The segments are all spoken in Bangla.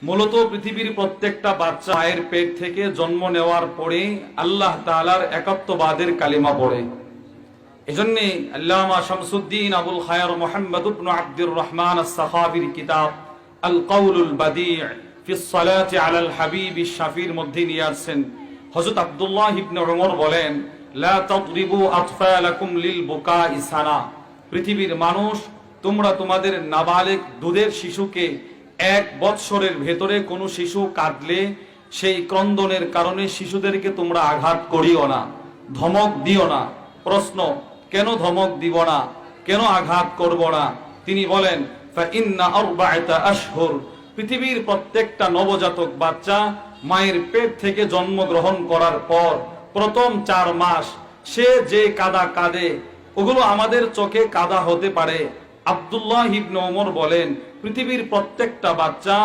মূলত পৃথিবীর প্রত্যেকটা বাচ্চা মায়ের পেট থেকে জন্ম নেওয়ার পরে আল্লাহ তাআলার একাত্মবাদের কালিমা পড়ে। এজন্য আল্লামা শামসুদ্দিন আবুল খায়র মুহাম্মদ ইবনে আব্দুর রহমান আস-সাখাবির কিতাব আল কাউলুল বাদি' ফি সলাতি আলাল হাবিব শাফির মধ্যে নিয়ে আসছেন, হযরত আব্দুল্লাহ ইবনে ওমর বলেন, লা তাদরিবু আতফালাকুম লিল বুকাই সানা। পৃথিবীর মানুষ, তোমরা তোমাদের নাবালেগ দুধের শিশুকে 1 বৎসরের ভেতরে কোনো শিশু কাঁদলে সেই ক্রন্দনের কারণে শিশুদেরকে তোমরা আঘাত করিও না, ধমক দিও না। প্রশ্ন, কেন ধমক দিব না, কেন আঘাত করব না? তিনি বলেন, ফাইন্না আরবাআতা আশহুর, পৃথিবীর প্রত্যেকটা নবজাতক বাচ্চা মায়ের পেট থেকে জন্মগ্রহণ করার পর প্রথম 4 মাস সে যে কাদা কাঁদে ওগুলো আমাদের চোখে কাদা হতে পারে। আব্দুল্লাহ ইবনে ওমর বলেন, পৃথিবীর প্রত্যেকটা বাচ্চা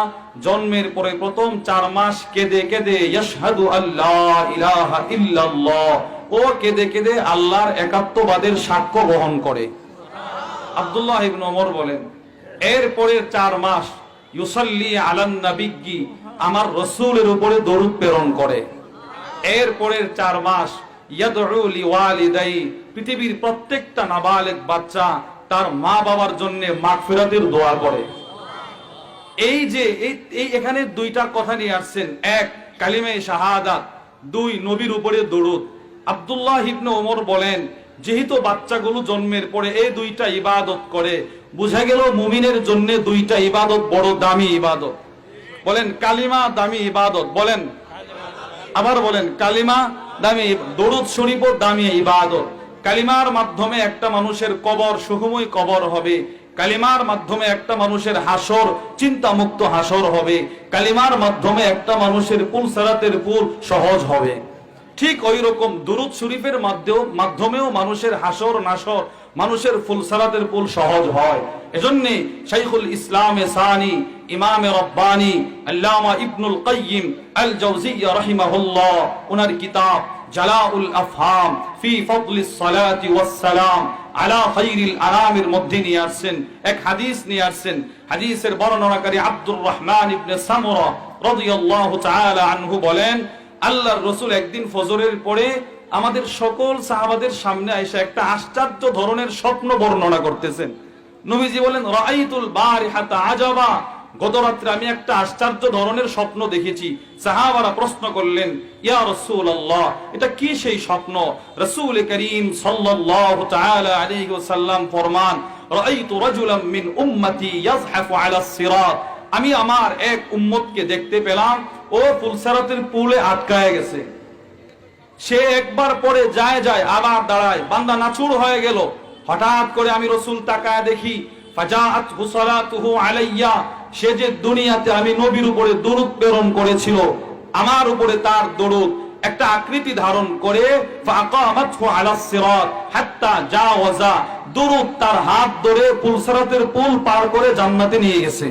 জন্মের পরে প্রথম 4 মাস কেঁদে কেঁদে ইয়াশহাদু আল্লাহ ইলাহা ইল্লাল্লাহ, ও কেঁদে কেঁদে আল্লাহর একাত্মবাদের সাক্ষ্য বহন করে। আব্দুল্লাহ ইবনে ওমর বলেন, এরপরের 4 মাস ইউসাল্লি আলান নাবিয়্যি, আমার রাসূলের উপরে দরুদ প্রেরণ করে। এরপরের 4 মাস ইয়াদউ লিওয়ালিদাই, পৃথিবীর প্রত্যেকটা নাবালেগ বাচ্চা তার মা বাবার জন্য মাগফিরাতের দোয়া করে। এই যে এই এখানে 2টা কথা নিয়ে আসছেন, 1 কালিমে শাহাদাত, 2 নবীর উপরে দরুদ। আব্দুল্লাহ ইবনে ওমর বলেন, যেহেতু বাচ্চাগুলো জন্মের পরে এই 2টা ইবাদত করে, বুঝা গেল মুমিনের জন্য 2টা ইবাদত বড় দামি ইবাদত। বলেন কালিমা দামি ইবাদত, বলেন আবার বলেন কালিমা দামি, দরুদ শরীফও দামি ইবাদত। কালিমার মাধ্যমে একটা মানুষের কবর সুখময় কবর হবে, কালিমার মাধ্যমে একটা মানুষের হাসর চিন্তামুক্ত হাসর হবে, কালিমার মাধ্যমে একটা মানুষের পুল সিরাতের পুল সহজ হবে। ঠিক ওই রকম দুরূদ শরীফের মাধ্যমেও মানুষের হাসর নাসর, মানুষের ফুল সিরাতের পুল সহজ হয়। এজন্য শাইখুল ইসলাম সানি ইমামে রব্বানি আল্লামা ইবনুল কাইয়িম আল জাওজিয়্যা রাহিমাহুল্লাহ ওনার কিতাব জালাউল আফহাম ফি ফাদলিস সালাতি ওয়াস সালাম আলা খায়রিল আনামের মধ্যে নিয়ে আসছেন, এক হাদিস নিয়ে আসছেন। হাদিসের বর্ণনাকারী আব্দুর রহমান ইবনে সামুরা রাদিয়াল্লাহু তাআলা আনহু বলেন, আল্লাহর রাসূল একদিন ফজরের পরে আমাদের সকল সাহাবাদের সামনে এসে একটা আশ্চর্য ধরনের স্বপ্ন বর্ণনা করতেছেন। নবীজি বলেন, রাআইতুল বারিহাতা আজাবা, গত রাত্রে আমি একটা আশ্চর্য ধরনের স্বপ্ন দেখেছি। সাহাবারা প্রশ্ন করলেন, ইয়া রাসূলুল্লাহ, এটা কি সেই স্বপ্ন? রাসূল করিম সাল্লাল্লাহু তাআলা আলাইহি ওয়াসাল্লাম ফরমান, রাআইতু রাজুলাম মিন উম্মতি ইয়াজহাফু আলাস সিরাত, আমি আমার এক উম্মতকে দেখতে পেলাম ও পুলসারাতের পুলে আটকায় গেছে। সে একবার পরে যায় আবার দাঁড়ায়, বান্দা নাচুর হয়ে গেল। হঠাৎ করে আমি রাসূল তাকায় দেখি, ফাজাআত হুসালাতুহু আলাইয়া, সে যে দুনিয়াতে আমি নবীর উপরে দরুদ প্রেরণ করেছিল, আমার উপরে তার দরুদ একটা আকৃতি ধারণ করে, ফাআকামাতহু আলাস সিরাত হাত্তা জাওয়াজা, দরুদ তার হাত ধরে পুলসারাতের পুল পার করে জান্নাতে নিয়ে গেছে।